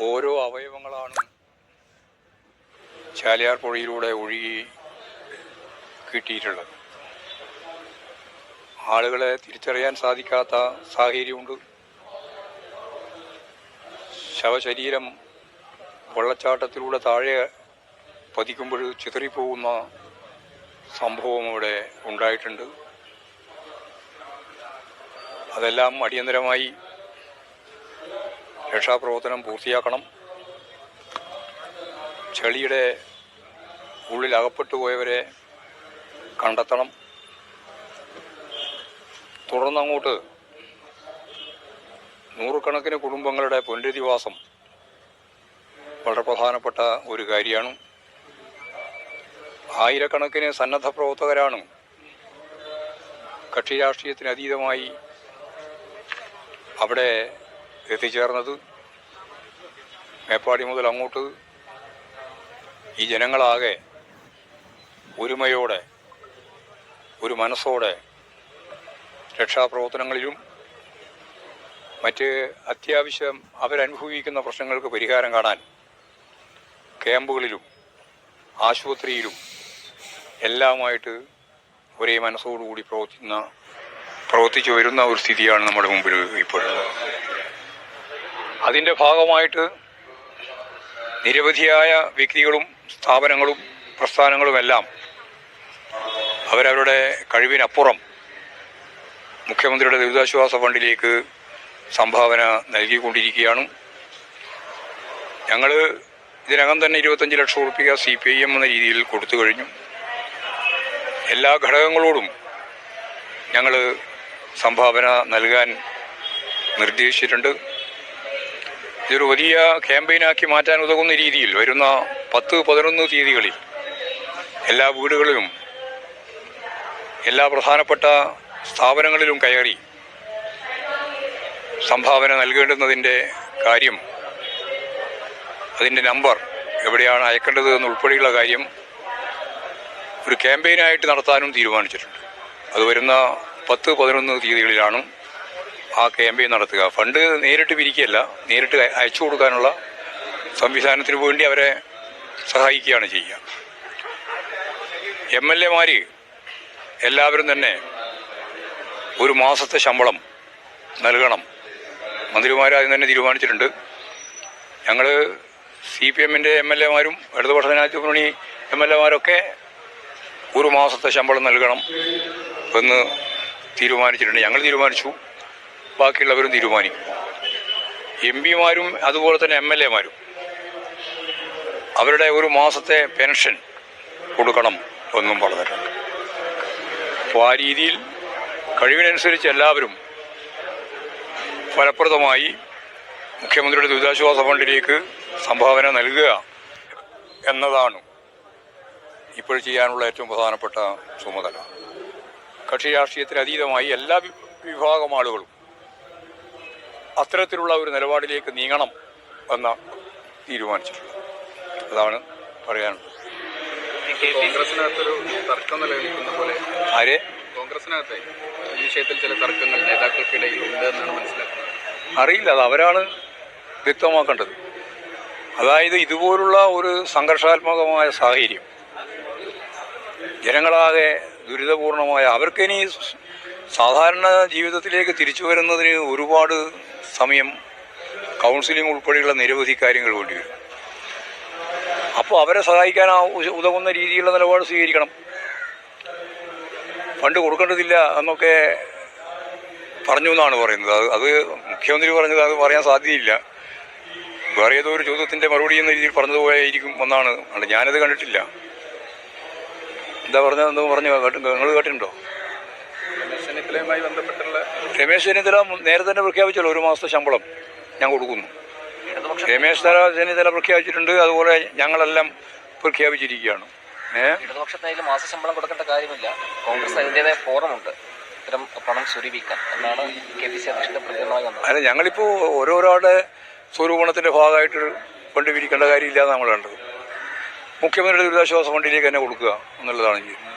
ഓരോ അവയവങ്ങളാണ് ചാലിയാർ പുഴയിലൂടെ ഒഴുകി കിട്ടിയിട്ടുള്ളത്. ആളുകളെ തിരിച്ചറിയാൻ സാധിക്കാത്ത സാഹചര്യമുണ്ട്. ശവശരീരം വെള്ളച്ചാട്ടത്തിലൂടെ താഴെ പതിക്കുമ്പോൾ ചിതറിപ്പോകുന്ന സംഭവം ഇവിടെ ഉണ്ടായിട്ടുണ്ട്. അതെല്ലാം അടിയന്തരമായി രക്ഷാപ്രവർത്തനം പൂർത്തിയാക്കണം. ചെളിയുടെ ഉള്ളിൽ അകപ്പെട്ടു പോയവരെ കണ്ടെത്തണം. തുടർന്നങ്ങോട്ട് നൂറുകണക്കിന് കുടുംബങ്ങളുടെ പുനരധിവാസം വളരെ പ്രധാനപ്പെട്ട ഒരു കാര്യമാണ്. ആയിരക്കണക്കിന് സന്നദ്ധ പ്രവർത്തകരാണ് കക്ഷി രാഷ്ട്രീയത്തിന് അതീതമായി അവിടെ എത്തിച്ചേർന്നത്. മേപ്പാടി മുതൽ അങ്ങോട്ട് ഈ ജനങ്ങളാകെ ഒരുമയോടെ ഒരു മനസ്സോടെ രക്ഷാപ്രവർത്തനങ്ങളിലും മറ്റ് അത്യാവശ്യം അവരനുഭവിക്കുന്ന പ്രശ്നങ്ങൾക്ക് പരിഹാരം കാണാൻ ക്യാമ്പുകളിലും ആശുപത്രിയിലും എല്ലാമായിട്ട് ഒരേ മനസ്സോടുകൂടി പ്രവർത്തിച്ചു വരുന്ന ഒരു സ്ഥിതിയാണ് നമ്മുടെ മുമ്പിൽ ഇപ്പോഴുള്ളത്. അതിൻ്റെ ഭാഗമായിട്ട് നിരവധിയായ വ്യക്തികളും സ്ഥാപനങ്ങളും പ്രസ്ഥാനങ്ങളുമെല്ലാം അവരവരുടെ കഴിവിനപ്പുറം മുഖ്യമന്ത്രിയുടെ ദുരിതാശ്വാസ ഫണ്ടിലേക്ക് സംഭാവന നൽകിക്കൊണ്ടിരിക്കുകയാണ്. ഞങ്ങൾ ഇതിനകം തന്നെ 25 ലക്ഷം രൂപ CPIM എന്ന രീതിയിൽ കൊടുത്തു കഴിഞ്ഞു. എല്ലാ ഘടകങ്ങളോടും ഞങ്ങൾ സംഭാവന നൽകാൻ നിർദ്ദേശിച്ചിട്ടുണ്ട്. ഇതൊരു വലിയ ക്യാമ്പയിനാക്കി മാറ്റാൻ ഉതകുന്ന രീതിയിൽ വരുന്ന 10-11 തീയതികളിൽ എല്ലാ വീടുകളിലും എല്ലാ പ്രധാനപ്പെട്ട സ്ഥാപനങ്ങളിലും കയറി സംഭാവന നൽകേണ്ടുന്നതിൻ്റെ കാര്യം, അതിൻ്റെ നമ്പർ എവിടെയാണ് അയക്കേണ്ടത് എന്നുൾപ്പെടെയുള്ള കാര്യം ഒരു ക്യാമ്പയിനായിട്ട് നടത്താനും തീരുമാനിച്ചിട്ടുണ്ട്. അത് വരുന്ന 10-11 തീയതികളിലാണ് ആ ക്യാമ്പയിൻ നടത്തുക. ഫണ്ട് നേരിട്ട് പിരിക്കുകയല്ല, നേരിട്ട് അയച്ചു കൊടുക്കാനുള്ള സംവിധാനത്തിന് വേണ്ടി അവരെ സഹായിക്കുകയാണ് ചെയ്യുക. MLA എല്ലാവരും തന്നെ ഒരു മാസത്തെ ശമ്പളം നൽകണം. മന്ത്രിമാർ അതിന് തന്നെ തീരുമാനിച്ചിട്ടുണ്ട്. ഞങ്ങൾ CPMൻ്റെ MLA ഇടതുപക്ഷ ജനാധിപത്യ മുന്നണി MLA ഒരു മാസത്തെ ശമ്പളം നൽകണം എന്ന് തീരുമാനിച്ചിട്ടുണ്ട്. ഞങ്ങൾ തീരുമാനിച്ചു, ബാക്കിയുള്ളവരും തീരുമാനിക്കും. MP അതുപോലെ തന്നെ MLA അവരുടെ ഒരു മാസത്തെ പെൻഷൻ കൊടുക്കണം എന്നും പറഞ്ഞിട്ടുണ്ട്. അപ്പോൾ ആ രീതിയിൽ കഴിവിനനുസരിച്ച് എല്ലാവരും ഫലപ്രദമായി മുഖ്യമന്ത്രിയുടെ ദുരിതാശ്വാസ ഫണ്ടിലേക്ക് സംഭാവന നൽകുക എന്നതാണ് ഇപ്പോൾ ചെയ്യാനുള്ള ഏറ്റവും പ്രധാനപ്പെട്ട ചുമതല. കക്ഷി രാഷ്ട്രീയത്തിന് അതീതമായി എല്ലാ വിഭാഗം ആളുകളും അത്തരത്തിലുള്ള ഒരു നിലപാടിലേക്ക് നീങ്ങണം എന്ന് തീരുമാനിച്ചിട്ടുള്ളത്. അതാണ് പറയാനുള്ളത്. കോൺഗ്രസിനകത്തൊരു തർക്കം നിലനിൽക്കുന്ന പോലെ കോൺഗ്രസിനകത്തെ ഈ വിഷയത്തിൽ ചില തർക്കങ്ങൾ നേതാക്കൾക്കിടയിൽ ഉണ്ട് എന്നാണ് മനസ്സിലാക്കുന്നത്. അറിയില്ല, അത് അവരാണ് വ്യക്തമാക്കേണ്ടത്. അതായത് ഇതുപോലുള്ള ഒരു സംഘർഷാത്മകമായ സാഹചര്യം ജനങ്ങളാകെ ദുരിതപൂർണമായ അവർക്കിനി സാധാരണ ജീവിതത്തിലേക്ക് തിരിച്ചു വരുന്നതിന് ഒരുപാട് സമയം, കൗൺസിലിംഗ് ഉൾപ്പെടെയുള്ള നിരവധി കാര്യങ്ങൾ വേണ്ടി വരും. അപ്പോൾ അവരെ സഹായിക്കാൻ ഉതകുന്ന രീതിയിലുള്ള നിലപാട് സ്വീകരിക്കണം. ഫണ്ട് കൊടുക്കേണ്ടതില്ല എന്നൊക്കെ പറഞ്ഞു എന്നാണ് പറയുന്നത്. അത് മുഖ്യമന്ത്രി പറഞ്ഞത്, അത് പറയാൻ സാധ്യതയില്ല. വേറെ ഏതോ ഒരു ചോദ്യത്തിൻ്റെ മറുപടി എന്ന രീതിയിൽ പറഞ്ഞതുപോലെയായിരിക്കും എന്നാണ്. ഞാനത് കണ്ടിട്ടില്ല. എന്താ പറഞ്ഞത്, എന്തോ പറഞ്ഞു നിങ്ങൾ കേട്ടിട്ടുണ്ടോ? രമേശ് ചെന്നിത്തല നേരത്തെ തന്നെ പ്രഖ്യാപിച്ചല്ലോ, ഒരു മാസത്തെ ശമ്പളം ഞാൻ കൊടുക്കുന്നു. രമേശ് ചെന്നിത്തല പ്രഖ്യാപിച്ചിട്ടുണ്ട്, അതുപോലെ ഞങ്ങളെല്ലാം പ്രഖ്യാപിച്ചിരിക്കുകയാണ്. ഇടതുപക്ഷത്തിനായാലും മാസ ശമ്പളം കൊടുക്കേണ്ട കാര്യമില്ല. കോൺഗ്രസ് അതിൻ്റെതായ ഫോറമുണ്ട് ഇത്തരം പണം സ്വരൂപിക്കാൻ എന്നാണ് KPCC അധ്യക്ഷന്റെ പ്രതികരണമായി വന്നത്. അല്ല, ഞങ്ങളിപ്പോൾ ഓരോരാളുടെ സ്വരൂപണത്തിൻ്റെ ഭാഗമായിട്ട് ഫണ്ട് പിരിക്കേണ്ട കാര്യമില്ല എന്നാണ് നമ്മൾ കണ്ടത്. മുഖ്യമന്ത്രിയുടെ ദുരിതാശ്വാസ ഫണ്ടിലേക്ക് തന്നെ കൊടുക്കുക എന്നുള്ളതാണ് ചെയ്യുന്നത്.